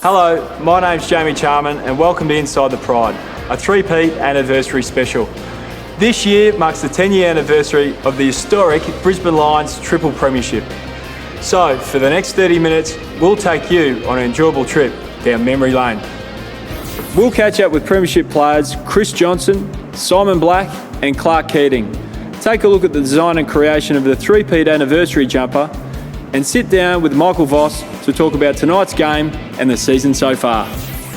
Hello, my name's Jamie Charman and welcome to Inside the Pride, a three-peat anniversary special. This year marks the 10-year anniversary of the historic Brisbane Lions triple premiership. So, for the next 30 minutes, we'll take you on an enjoyable trip down memory lane. We'll catch up with premiership players Chris Johnson, Simon Black and Clark Keating. Take a look at the design and creation of the three-peat anniversary jumper and sit down with Michael Voss to talk about tonight's game and the season so far.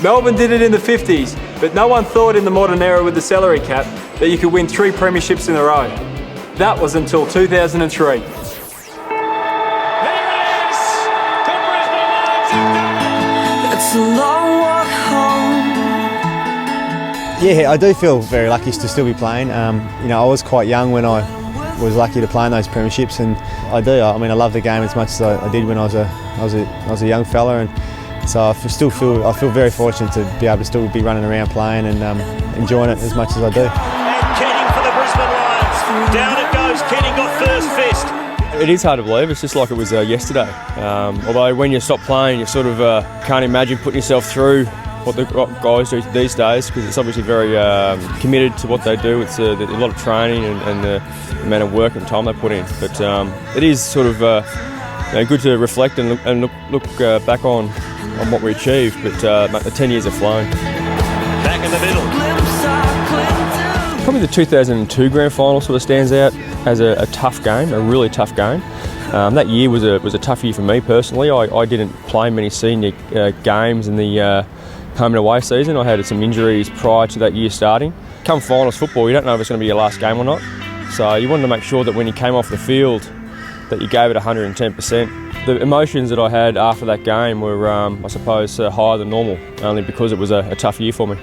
Melbourne did it in the 50s, but no one thought in the modern era with the salary cap that you could win 3 premierships in a row. That was until 2003. It's a long walk home. Yeah, I do feel very lucky to still be playing. I was quite young when I was lucky to play in those premierships, and I do. I love the game as much as I did when I was a young fella, and so I feel very fortunate to be able to still be running around playing and enjoying it as much as I do. And Keating for the Brisbane Lions. Down it goes. Keating got first fist. It is hard to believe. It's just like it was yesterday. Although when you stop playing, you sort of can't imagine putting yourself through what the guys do these days, because it's obviously very committed to what they do. It's a lot of training and the amount of work and time they put in. But it is sort of good to reflect and look back on what we achieved. But the 10 years have flown. Back in the middle. Probably the 2002 grand final sort of stands out as a tough game, a really tough game. That year was a tough year for me personally. I didn't play many senior games in the home and away season. I had some injuries prior to that year starting. Come finals football, you don't know if it's going to be your last game or not. So you wanted to make sure that when you came off the field that you gave it 110%. The emotions that I had after that game were, I suppose, higher than normal, only because it was a tough year for me.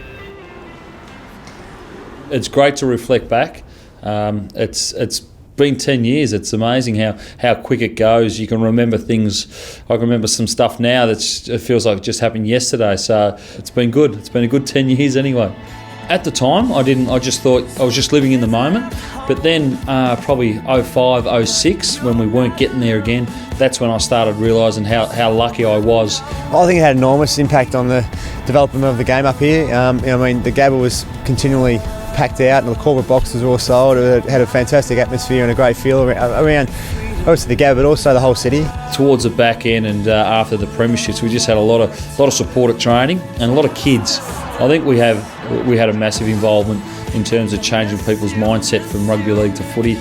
It's great to reflect back. It's been 10 years. It's amazing how quick it goes. You can remember things. I can remember some stuff now it feels like it just happened yesterday. So it's been good. It's been a good 10 years anyway. At the time, I just thought I was just living in the moment. But then probably 05, 06, when we weren't getting there again, that's when I started realising how lucky I was. I think it had an enormous impact on the development of the game up here. The Gabba was continually packed out and the corporate boxes were all sold. It had a fantastic atmosphere and a great feel around obviously the Gabba, but also the whole city. Towards the back end and after the premierships, we just had a lot of support at training and a lot of kids. I think we had a massive involvement in terms of changing people's mindset from rugby league to footy.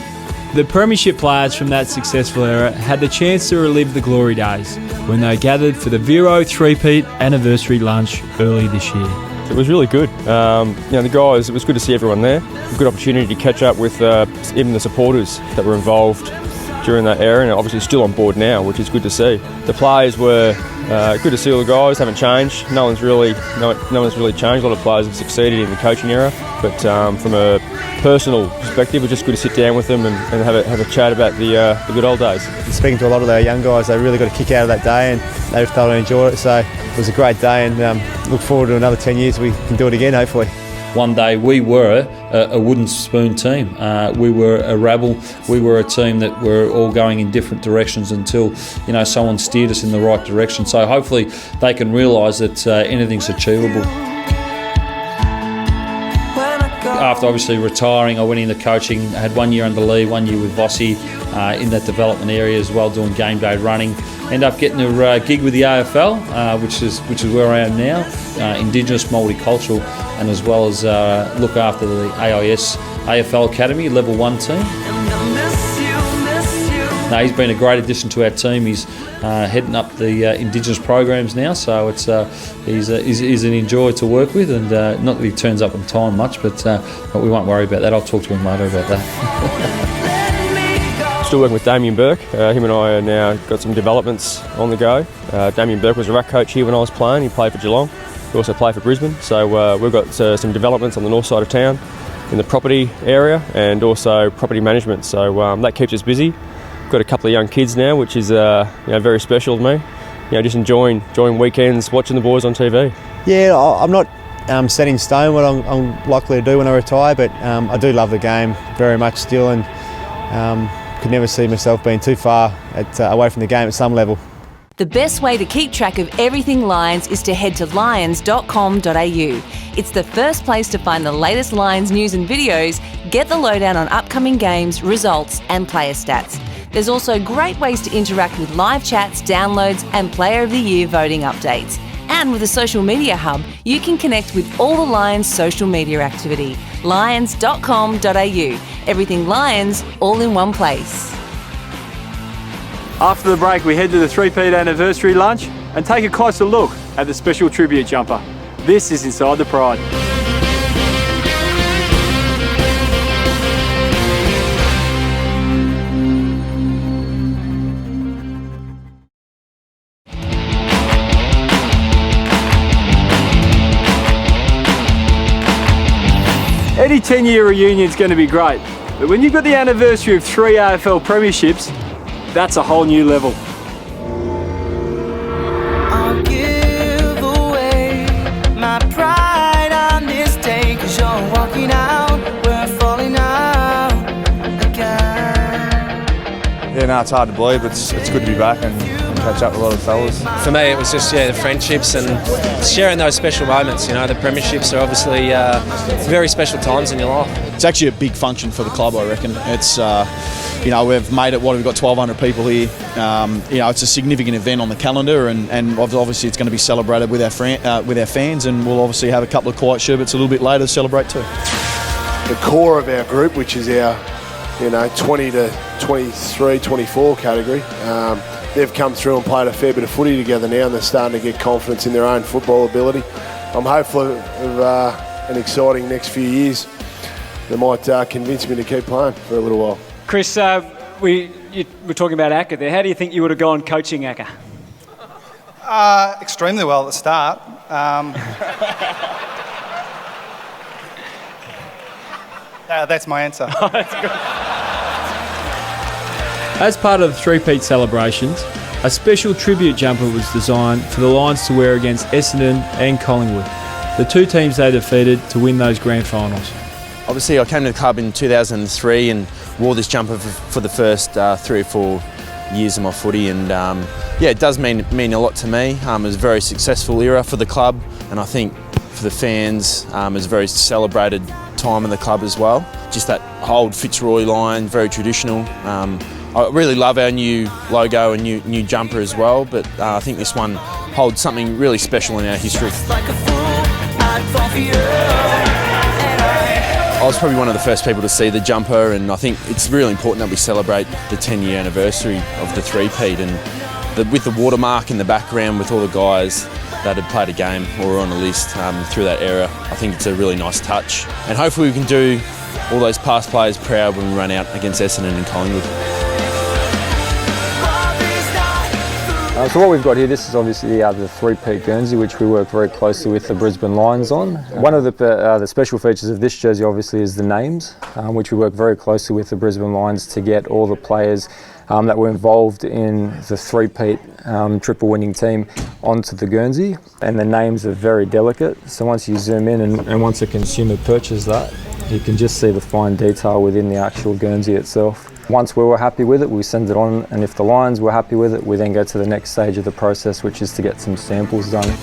The premiership players from that successful era had the chance to relive the glory days when they gathered for the Vero three-peat anniversary lunch early this year. It was really good. The guys, it was good to see everyone there. A good opportunity to catch up with even the supporters that were involved during that era, and obviously still on board now, which is good to see. The players were good to see. All the guys haven't changed. No one's really changed. A lot of players have succeeded in the coaching era, but from a personal perspective, it was just good to sit down with them and have a chat about the good old days. Speaking to a lot of our young guys, they really got a kick out of that day and they thoroughly enjoyed it. So it was a great day, and look forward to another 10 years. We can do it again, hopefully. One day we were a wooden spoon team. We were a rabble. We were a team that were all going in different directions until someone steered us in the right direction. So hopefully they can realise that anything's achievable. After obviously retiring, I went into coaching. I had 1 year under Lee, 1 year with Vossi in that development area as well, doing game day running. Ended up getting a gig with the AFL, which is where I am now, Indigenous multicultural, and as well as look after the AIS AFL Academy Level 1 team. No, he's been a great addition to our team. He's heading up the Indigenous programs now, so he's an enjoy to work with, and not that he turns up on time much, but we won't worry about that. I'll talk to him later about that. Still working with Damien Burke. Him and I are now got some developments on the go. Damien Burke was a ruck coach here when I was playing. He played for Geelong. He also played for Brisbane. So we've got some developments on the north side of town in the property area and also property management. So that keeps us busy. Got a couple of young kids now, which is very special to me. Just enjoying weekends, watching the boys on TV. Yeah, I'm not set in stone what I'm likely to do when I retire, but I do love the game very much still, and could never see myself being too far away from the game at some level. The best way to keep track of everything Lions is to head to lions.com.au. It's the first place to find the latest Lions news and videos, get the lowdown on upcoming games, results and player stats. There's also great ways to interact with live chats, downloads and Player of the Year voting updates. And with a social media hub, you can connect with all the Lions social media activity. lions.com.au. Everything Lions, all in one place. After the break, we head to the Three-peat anniversary lunch and take a closer look at the special tribute jumper. This is Inside the Pride. Any 10-year reunion is going to be great, but when you've got the anniversary of 3 AFL premierships, that's a whole new level. I'll give away my pride on this day, 'cause you're walking out, we're falling out again. Yeah, no, it's hard to believe. It's good to be back and catch up with a lot of fellas. For me, it was just the friendships and sharing those special moments. You know, the premierships are obviously very special times in your life. It's actually a big function for the club, I reckon. It's we've made it. We've got 1,200 people here. It's a significant event on the calendar, and obviously it's going to be celebrated with our fans, and we'll obviously have a couple of quiet sherbets a little bit later to celebrate too. The core of our group, which is our 20 to 23, 24 category. They've come through and played a fair bit of footy together now, and they're starting to get confidence in their own football ability. I'm hopeful of an exciting next few years that might convince me to keep playing for a little while. Chris, we were talking about Acker there. How do you think you would have gone coaching Acker? Extremely well at the start. That's my answer. Oh, that's good. As part of the Three-peat celebrations, a special tribute jumper was designed for the Lions to wear against Essendon and Collingwood, the two teams they defeated to win those grand finals. Obviously, I came to the club in 2003 and wore this jumper for the first 3 or 4 years of my footy, and it does mean a lot to me. It was a very successful era for the club, and I think for the fans, it was a very celebrated time in the club as well. Just that old Fitzroy line, very traditional. I really love our new logo and new jumper as well, but I think this one holds something really special in our history. I was probably one of the first people to see the jumper, and I think it's really important that we celebrate the 10-year anniversary of the Three-peat, and with the watermark in the background with all the guys that had played a game or were on a list through that era. I think it's a really nice touch, and hopefully we can do all those past players proud when we run out against Essendon and Collingwood. So what we've got here, this is obviously the Three-peat Guernsey, which we work very closely with the Brisbane Lions on. One of the special features of this jersey obviously is the names, which we work very closely with the Brisbane Lions to get all the players that were involved in the Three-peat triple winning team onto the Guernsey. And the names are very delicate, so once you zoom in and once a consumer purchases that, you can just see the fine detail within the actual Guernsey itself. Once we were happy with it, we send it on, and if the Lions were happy with it, we then go to the next stage of the process, which is to get some samples done.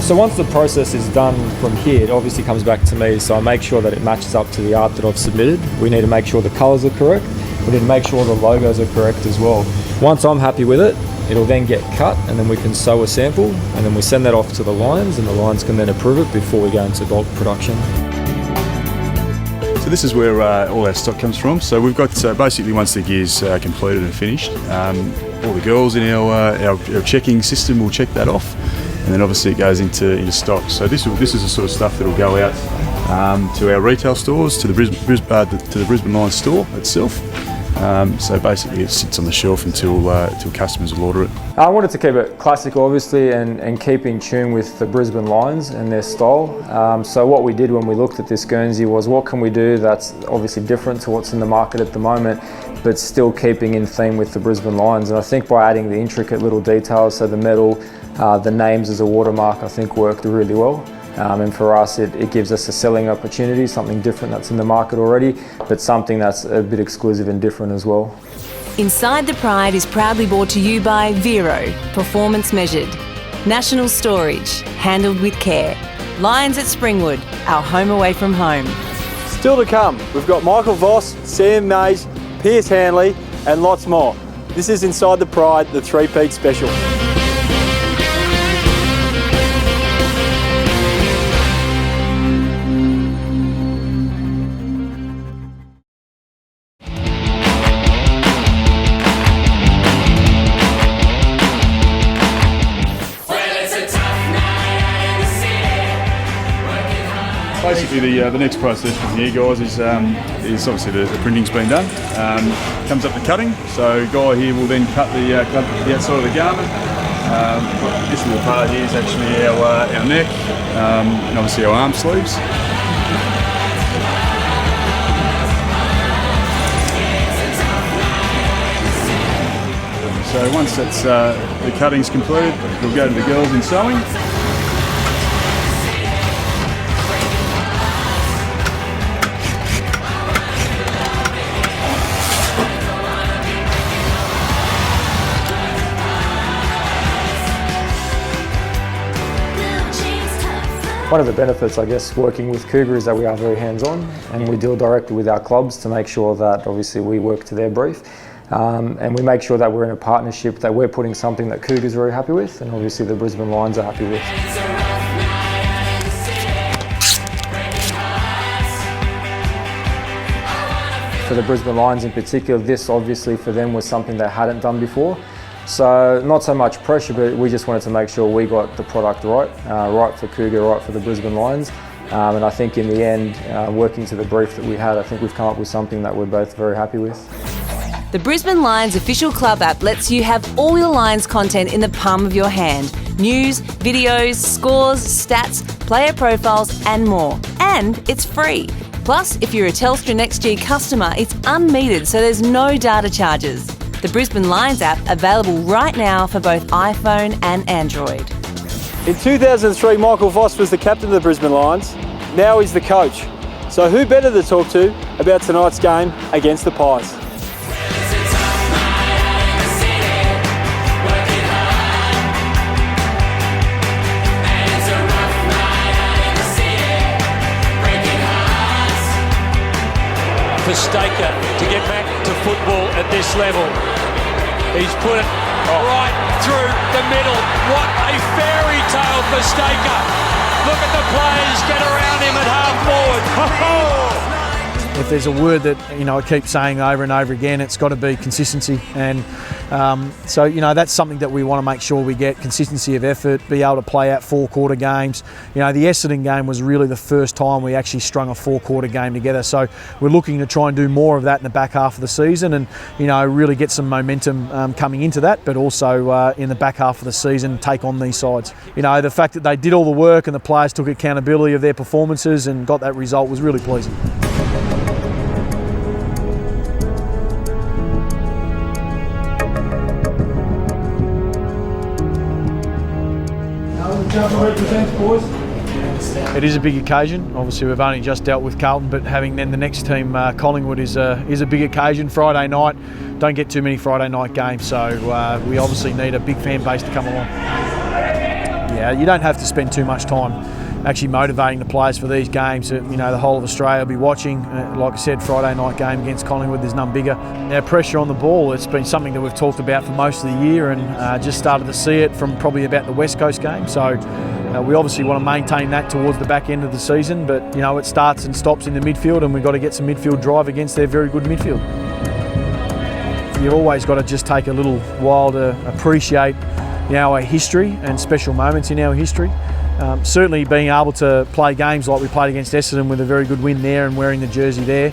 So once the process is done from here, it obviously comes back to me, so I make sure that it matches up to the art that I've submitted. We need to make sure the colours are correct. We need to make sure the logos are correct as well. Once I'm happy with it, it'll then get cut, and then we can sew a sample, and then we send that off to the Lions, and the Lions can then approve it before we go into bulk production. So this is where all our stock comes from. So we've got basically, once the gear's completed and finished, all the girls in our checking system will check that off, and then obviously it goes into stock. So this is the sort of stuff that will go out to our retail stores, to the Brisbane Lions store itself, So basically it sits on the shelf until customers will order it. I wanted to keep it classic, obviously, and keep in tune with the Brisbane Lions and their style. So what we did when we looked at this Guernsey was, what can we do that's obviously different to what's in the market at the moment, but still keeping in theme with the Brisbane Lions. And I think by adding the intricate little details, so the metal, the names as a watermark, I think worked really well. And for us, it gives us a selling opportunity, something different that's in the market already, but something that's a bit exclusive and different as well. Inside the Pride is proudly brought to you by Vero, performance measured. National Storage, handled with care. Lions at Springwood, our home away from home. Still to come, we've got Michael Voss, Sam Mays, Piers Hanley, and lots more. This is Inside the Pride, the Three-peat special. Basically, the next process from here, guys, is obviously the printing's been done. Comes up to cutting. So, guy here will then cut the outside of the garment. This little part here is actually our neck, and obviously our arm sleeves. So once that's the cutting's completed, we'll go to the girls in sewing. One of the benefits, I guess, working with Cougar is that we are very hands-on, and we deal directly with our clubs to make sure that obviously we work to their brief. And we make sure that we're in a partnership, that we're putting something that Cougar's very happy with, and obviously the Brisbane Lions are happy with. For the Brisbane Lions in particular, this obviously for them was something they hadn't done before. So not so much pressure, but we just wanted to make sure we got the product right, right for Cougar, right for the Brisbane Lions. And I think in the end, working to the brief that we had, I think we've come up with something that we're both very happy with. The Brisbane Lions official club app lets you have all your Lions content in the palm of your hand. News, videos, scores, stats, player profiles and more. And it's free. Plus, if you're a Telstra NextG customer, it's unmetered, so there's no data charges. The Brisbane Lions app available right now for both iPhone and Android. In 2003, Michael Voss was the captain of the Brisbane Lions. Now he's the coach. So who better to talk to about tonight's game against the Pies? For Staker to get back to football at this level. He's put it right through the middle. What a fairy tale for Staker. Look at the players get around him at half forward. If there's a word that I keep saying over and over again, it's got to be consistency. And so that's something that we want to make sure we get: consistency of effort, be able to play out 4-quarter games. The Essendon game was really the first time we actually strung a 4-quarter game together. So we're looking to try and do more of that in the back half of the season, and really get some momentum coming into that, but also in the back half of the season take on these sides. The fact that they did all the work and the players took accountability of their performances and got that result was really pleasing. It is a big occasion. Obviously, we've only just dealt with Carlton, but having then the next team, Collingwood, is a big occasion. Friday night, don't get too many Friday night games, so we obviously need a big fan base to come along. Yeah, you don't have to spend too much time actually motivating the players for these games. The whole of Australia will be watching. Like I said, Friday night game against Collingwood, there's none bigger. Now, pressure on the ball, it's been something that we've talked about for most of the year, and just started to see it from probably about the West Coast game. So we obviously want to maintain that towards the back end of the season, but it starts and stops in the midfield, and we've got to get some midfield drive against their very good midfield. You've always got to just take a little while to appreciate our history and special moments in our history. Certainly being able to play games like we played against Essendon with a very good win there and wearing the jersey there,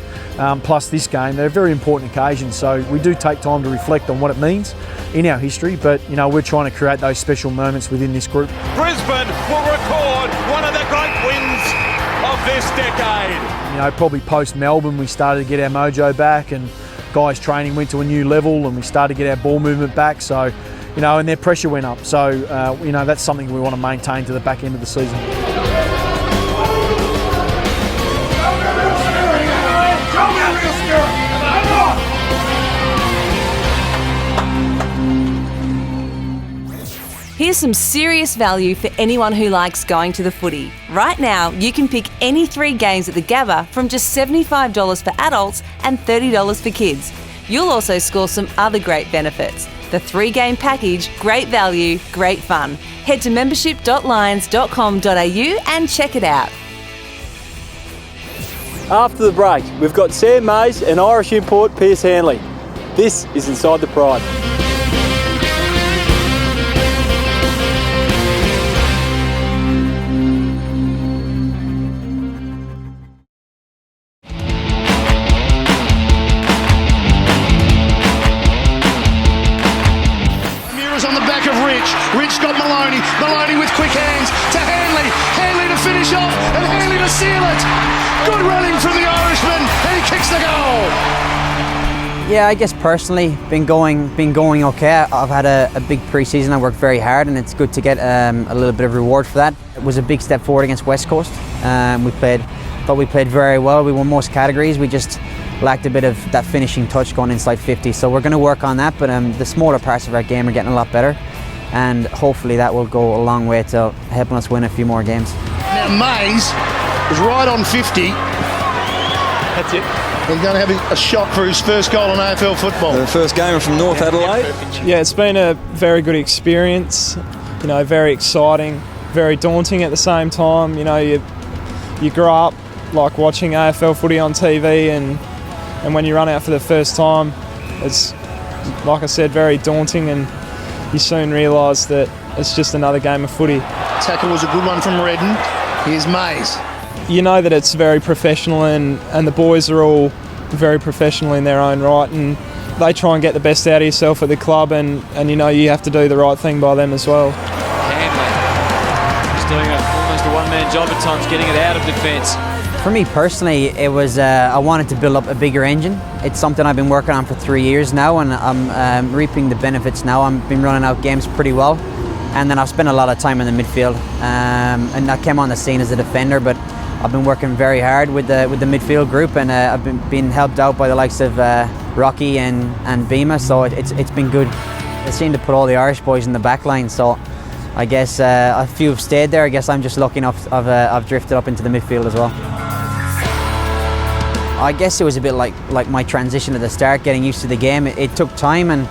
plus this game, they're very important occasions. So we do take time to reflect on what it means in our history, but we're trying to create those special moments within this group. Brisbane will record one of the great wins of this decade. Probably post Melbourne, we started to get our mojo back, and guys' training went to a new level, and we started to get our ball movement back. So, and their pressure went up. So, that's something we want to maintain to the back end of the season. Here's some serious value for anyone who likes going to the footy. Right now, you can pick any 3 games at the Gabba from just $75 for adults and $30 for kids. You'll also score some other great benefits. The 3-game package, great value, great fun. Head to membership.lions.com.au and check it out. After the break, we've got Sam Mays and Irish import Pierce Hanley. This is Inside the Pride. Rich got Maloney with quick hands to Hanley to finish off and Hanley to seal it. Good running from the Irishman and he kicks the goal. Yeah, I guess personally been going okay. I've had a big pre-season. I worked very hard and it's good to get a little bit of reward for that. It was a big step forward against West Coast. We played very well. We won most categories. We just lacked a bit of that finishing touch going inside 50. So we're going to work on that, but the smaller parts of our game are getting a lot better. And hopefully that will go a long way to helping us win a few more games. Now Mays is right on 50. That's it. He's going to have a shot for his first goal in AFL football. The first game from North Adelaide. Yeah, it's been a very good experience. Very exciting, very daunting at the same time. You grow up like watching AFL footy on TV, and when you run out for the first time, it's, like I said, very daunting, and you soon realise that it's just another game of footy. Tackle was a good one from Redden. Here's Mays. You know that it's very professional, and the boys are all very professional in their own right, and they try and get the best out of yourself at the club, and you have to do the right thing by them as well. Hanley is doing almost a one-man job at times, getting it out of defence. For me personally, it was I wanted to build up a bigger engine. It's something I've been working on for 3 years now, and I'm reaping the benefits now. I've been running out games pretty well, and then I've spent a lot of time in the midfield. And I came on the scene as a defender, but I've been working very hard with the midfield group, and I've been helped out by the likes of Rocky and Bima, so it's been good. I seem to put all the Irish boys in the back line, so I guess a few have stayed there. I guess I'm just lucky enough I've drifted up into the midfield as well. I guess it was a bit like my transition at the start, getting used to the game. It took time, and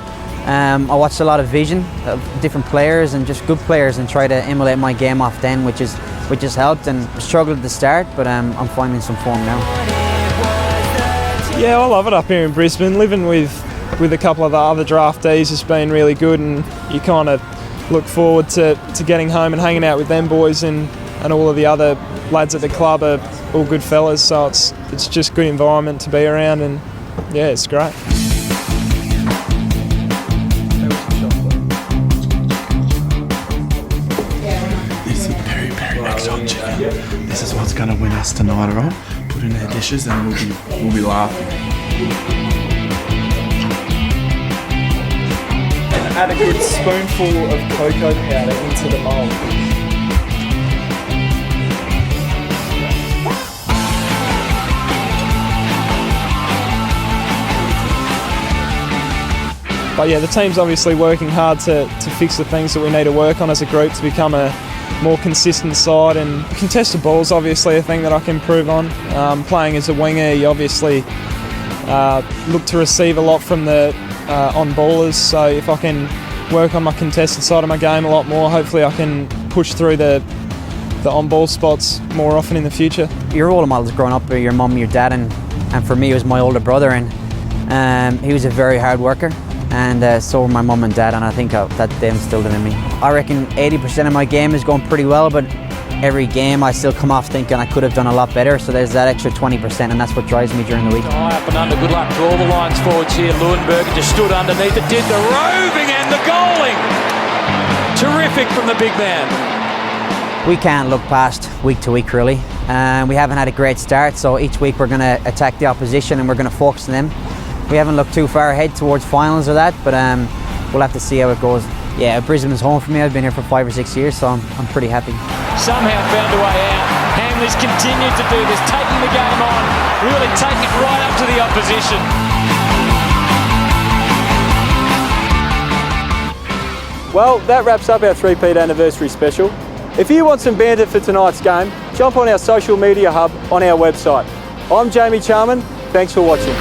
I watched a lot of vision of different players and just good players, and try to emulate my game off then, which has helped. And struggled at the start, but I'm finding some form now. Yeah, I love it up here in Brisbane. Living with a couple of the other draftees has been really good, and you kind of look forward to getting home and hanging out with them boys, and all of the other lads at the club are all good fellas, so it's just good environment to be around, and yeah, it's great. This is very exotic chicken. This is what's going to win us tonight, alright? Put in our dishes and we'll be laughing. Add a good spoonful of cocoa powder into the mould. But yeah, the team's obviously working hard to fix the things that we need to work on as a group to become a more consistent side, and contested ball's obviously a thing that I can improve on. Playing as a winger, you obviously look to receive a lot from the on-ballers, so if I can work on my contested side of my game a lot more, hopefully I can push through the on-ball spots more often in the future. Your role models growing up are your mum, your dad, and for me it was my older brother, and he was a very hard worker. And so were my mum and dad, and I think that they instilled it in me. I reckon 80% of my game is going pretty well, but every game I still come off thinking I could have done a lot better, so there's that extra 20%, and that's what drives me during the week. High up and under, good luck to all the Lions forwards here. Leuenberger just stood underneath it, did the roving and the goaling. Terrific from the big man. We can't look past week to week really. We haven't had a great start, so each week we're going to attack the opposition and we're going to focus on them. We haven't looked too far ahead towards finals or that, but we'll have to see how it goes. Yeah, Brisbane's home for me. I've been here for 5 or 6 years, so I'm pretty happy. Somehow found a way out. Hanley's continued to do this, taking the game on, really taking it right up to the opposition. Well, that wraps up our three-peat anniversary special. If you want some banter for tonight's game, jump on our social media hub on our website. I'm Jamie Charman. Thanks for watching.